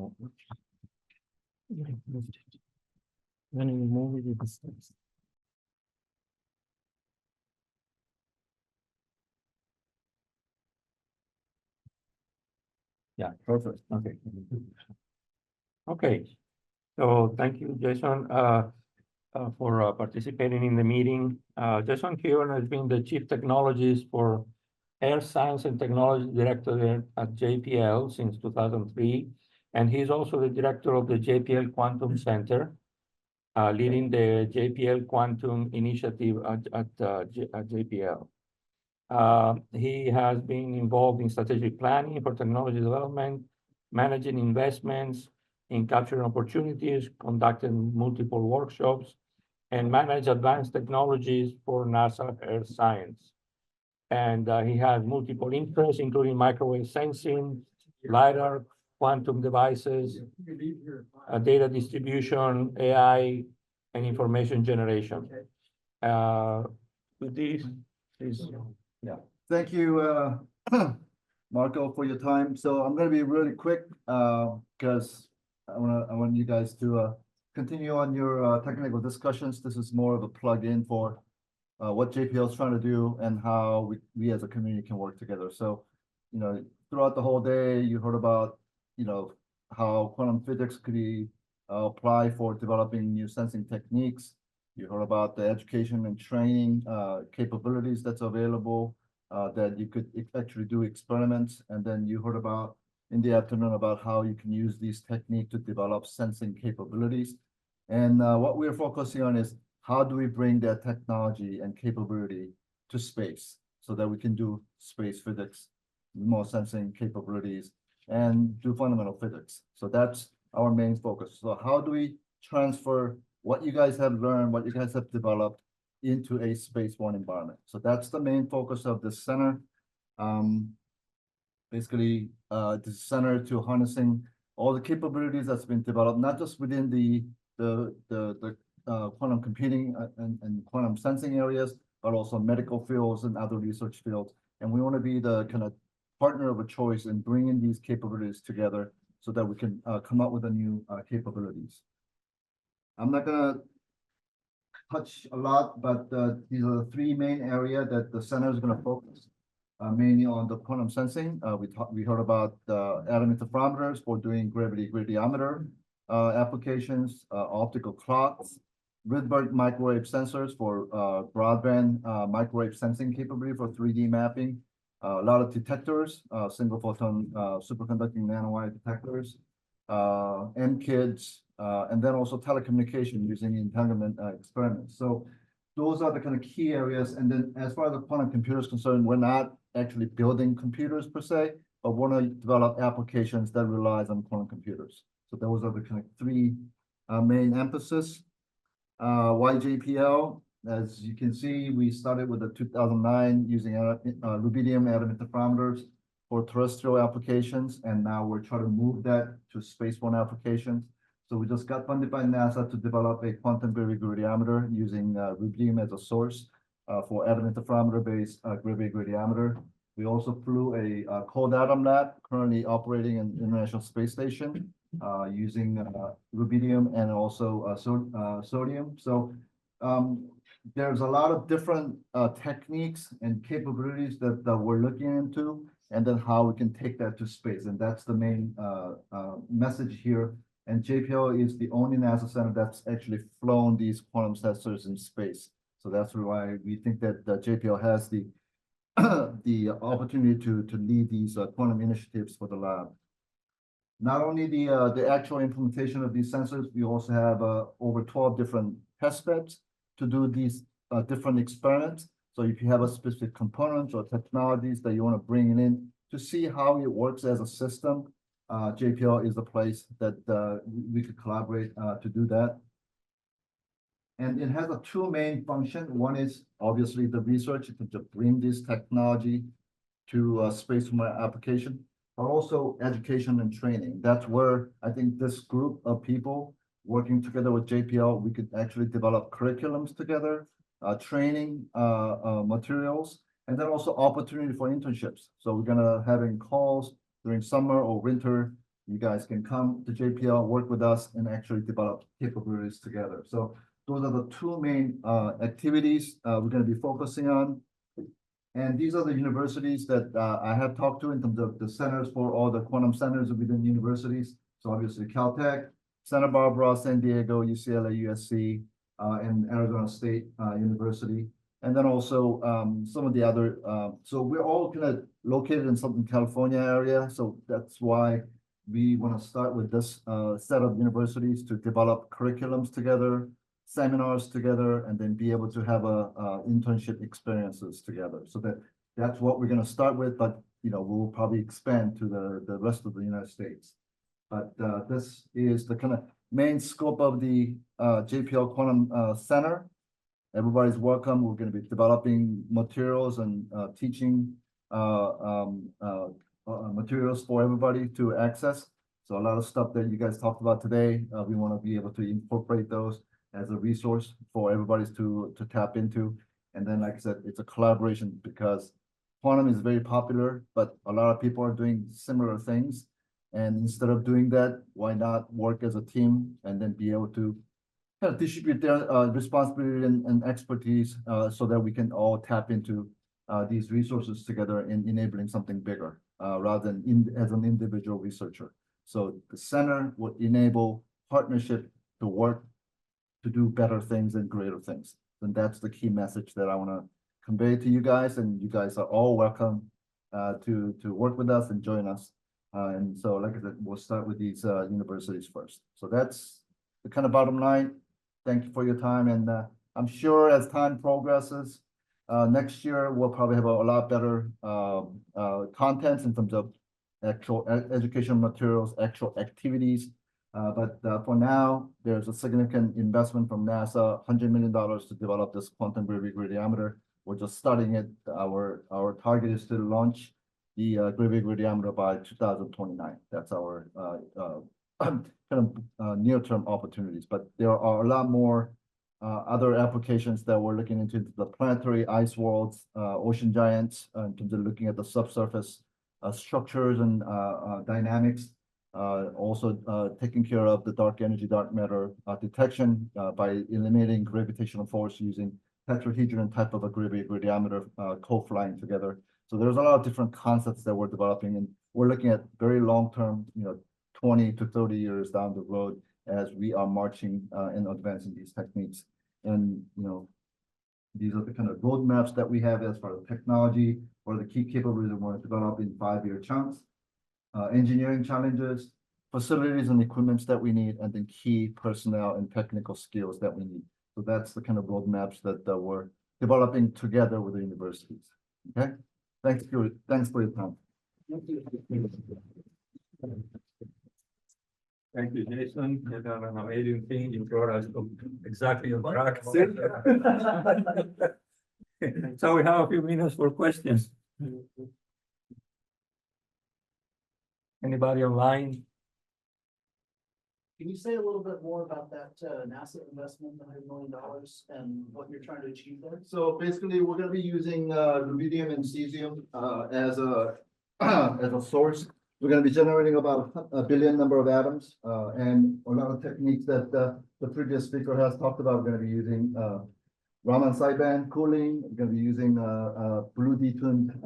No. When you move it, it stops. Yeah, perfect. Okay. Okay. So thank you, Jason, for participating in the meeting. Jason Hyon has been the Chief Technologist for Earth Science and Technology Directorate at JPL since 2003. And he's also the director of the JPL Quantum Center, leading the JPL Quantum Initiative at JPL. He has been involved in strategic planning for technology development, managing investments, in capturing opportunities, conducting multiple workshops, and manage advanced technologies for NASA Earth Science. And he has multiple interests, including microwave sensing, lidar, quantum devices, data distribution, AI, and information generation. With this, please. Yeah, thank you, Marco, for your time. So I'm going to be really quick because I want you guys to continue on your technical discussions. This is more of a plug-in for what JPL is trying to do and how we as a community can work together. So, throughout the whole day, you heard about, how quantum physics could be applied for developing new sensing techniques. You heard about the education and training capabilities that's available, that you could actually do experiments. And then you heard about in the afternoon about how you can use these techniques to develop sensing capabilities. And what we're focusing on is how do we bring that technology and capability to space so that we can do space physics, more sensing capabilities, and do fundamental physics. So that's our main focus. So how do we transfer what you guys have learned, what you guys have developed into a spaceborne environment? So that's the main focus of this center. Basically, this center to harnessing all the capabilities that's been developed, not just within the quantum computing and quantum sensing areas, but also medical fields and other research fields. And we want to be the kind of partner of a choice in bringing these capabilities together so that we can come up with the new capabilities. I'm not going to touch a lot, but these are the three main areas that the center is going to focus, mainly on the quantum sensing. We heard about atom interferometers for doing gravity gradiometer applications, optical clocks, Rydberg microwave sensors for broadband microwave sensing capability for 3D mapping, a lot of detectors, single photon superconducting nanowire detectors, MKIDs, and then also telecommunication using entanglement experiments. So those are the kind of key areas. And then as far as the quantum computer is concerned, we're not actually building computers per se, but we want to develop applications that relies on quantum computers. So those are the kind of three main emphasis. Why JPL? As you can see, we started with the 2009 using rubidium atom interferometers for terrestrial applications, and now we're trying to move that to spaceborne applications. So we just got funded by NASA to develop a quantum gravity gradiometer using rubidium as a source for atom interferometer-based gravity gradiometer. We also flew a cold atom lab currently operating in the International Space Station using rubidium and also sodium. So there's a lot of different techniques and capabilities that we're looking into, and then how we can take that to space. And that's the main message here. And JPL is the only NASA center that's actually flown these quantum sensors in space. So that's why we think that JPL has the opportunity to lead these quantum initiatives for the lab. Not only the actual implementation of these sensors, we also have over 12 different test beds to do these different experiments. So if you have a specific components or technologies that you want to bring in to see how it works as a system, JPL is the place that we could collaborate to do that. And it has two main functions. One is obviously the research to bring this technology to space from our application, but also education and training. That's where I think this group of people working together with JPL, we could actually develop curriculums together, training materials, and then also opportunity for internships. So we're gonna having calls during summer or winter you guys can come to JPL, work with us, and actually develop capabilities together. So those are the two main activities we're going to be focusing on. And these are the universities that I have talked to in terms of the centers for all the quantum centers within universities. So obviously Caltech, Santa Barbara, San Diego, UCLA, USC, and Arizona State University. And then also some of the other, so we're all kind of located in Southern California area. So that's why we want to start with this set of universities to develop curriculums together, seminars together, and then be able to have internship experiences together. So that's what we're going to start with, but we'll probably expand to the rest of the United States. But this is the kind of main scope of the JPL Quantum Center. Everybody's welcome. We're going to be developing materials and teaching materials for everybody to access. So a lot of stuff that you guys talked about today, we want to be able to incorporate those as a resource for everybody to tap into. And then, like I said, it's a collaboration because quantum is very popular, but a lot of people are doing similar things. And instead of doing that, why not work as a team and then be able to kind of distribute their responsibility and expertise so that we can all tap into these resources together in enabling something bigger rather than as an individual researcher. So the center will enable partnership to work to do better things and greater things. And that's the key message that I want to convey to you guys. And you guys are all welcome to work with us and join us. And so, like I said, we'll start with these universities first. So that's the kind of bottom line. Thank you for your time. And I'm sure as time progresses, next year, we'll probably have a lot better contents in terms of actual educational materials, actual activities. But for now, there's a significant investment from NASA, $100 million to develop this quantum gravity gradiometer. We're just starting it. Our target is to launch the gravity gradiometer by 2029. That's our kind of near-term opportunities. But there are a lot more other applications that we're looking into, the planetary ice worlds, ocean giants, in terms of looking at the subsurface structures and dynamics. Also taking care of the dark energy, dark matter detection by eliminating gravitational force using tetrahedron type of a gravity gradiometer co-flying together. So there's a lot of different concepts that we're developing, and we're looking at very long-term, 20 to 30 years down the road as we are marching and advancing these techniques. And, these are the kind of roadmaps that we have as far as technology, or the key capabilities we want to develop in 5-year chunks, engineering challenges, facilities and equipments that we need, and then key personnel and technical skills that we need. So that's the kind of roadmaps that we're developing together with the universities. Okay, thanks for your time. Thank you, Jason. You've done an amazing thing. You brought us exactly on track. So we have a few minutes for questions. Anybody online? Can you say a little bit more about that NASA investment, $100 million, and what you're trying to achieve there? So basically, we're going to be using rubidium and cesium as a source. We're going to be generating about a billion number of atoms, and a lot of techniques that the previous speaker has talked about. We're going to be using Raman sideband cooling. We're going to be using blue detuned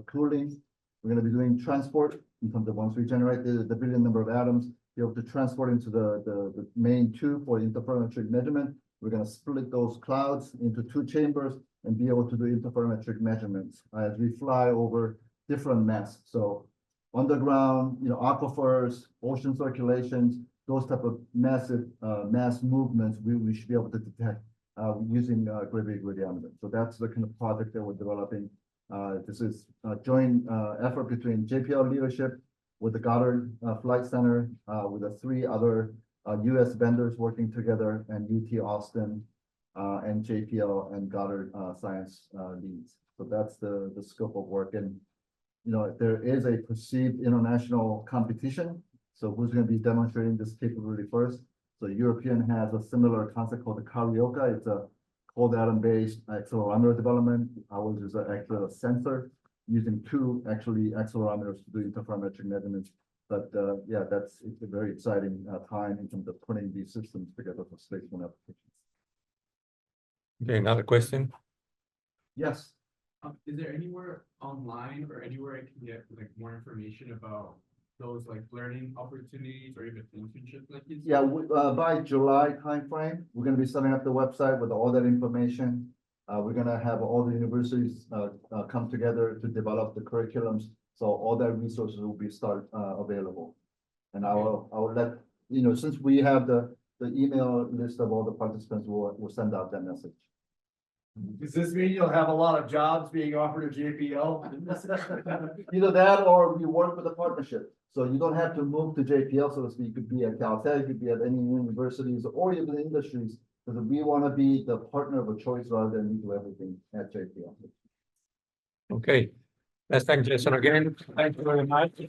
cooling. We're going to be doing transport in terms of once we generate the billion number of atoms, be able to transport into the main tube for interferometric measurement. We're going to split those clouds into 2 chambers and be able to do interferometric measurements as we fly over different mass. So underground, aquifers, ocean circulations, those type of massive mass movements, we should be able to detect using gravity gradiometer. So that's the kind of project that we're developing. This is a joint effort between JPL leadership with the Goddard Flight Center, with the 3 other U.S. vendors working together, and UT Austin and JPL and Goddard science leads. So that's the scope of work. And there is a perceived international competition. So who's going to be demonstrating this capability first? So European has a similar concept called the Carioca. It's a cold atom-based accelerometer development. Ours is actually a sensor using 2 accelerometers to do interferometric measurements. But yeah, it's a very exciting time in terms of putting these systems together for spaceborne applications. Okay, another question? Yes. Is there anywhere online or anywhere I can get like more information about those like learning opportunities or even internships like you said? Yeah, by July timeframe, we're gonna be setting up the website with all that information. We're gonna have all the universities come together to develop the curriculums, so all that resources will be available. And I will let, you know, since we have the email list of all the participants, we'll send out that message. Does this mean you'll have a lot of jobs being offered at JPL? Either that or we work with a partnership. So you don't have to move to JPL, so to speak. You could be at Caltech, you could be at any universities or even the industries, because we want to be the partner of a choice rather than we do everything at JPL. Okay, let's thank Jason again. Thank you very much.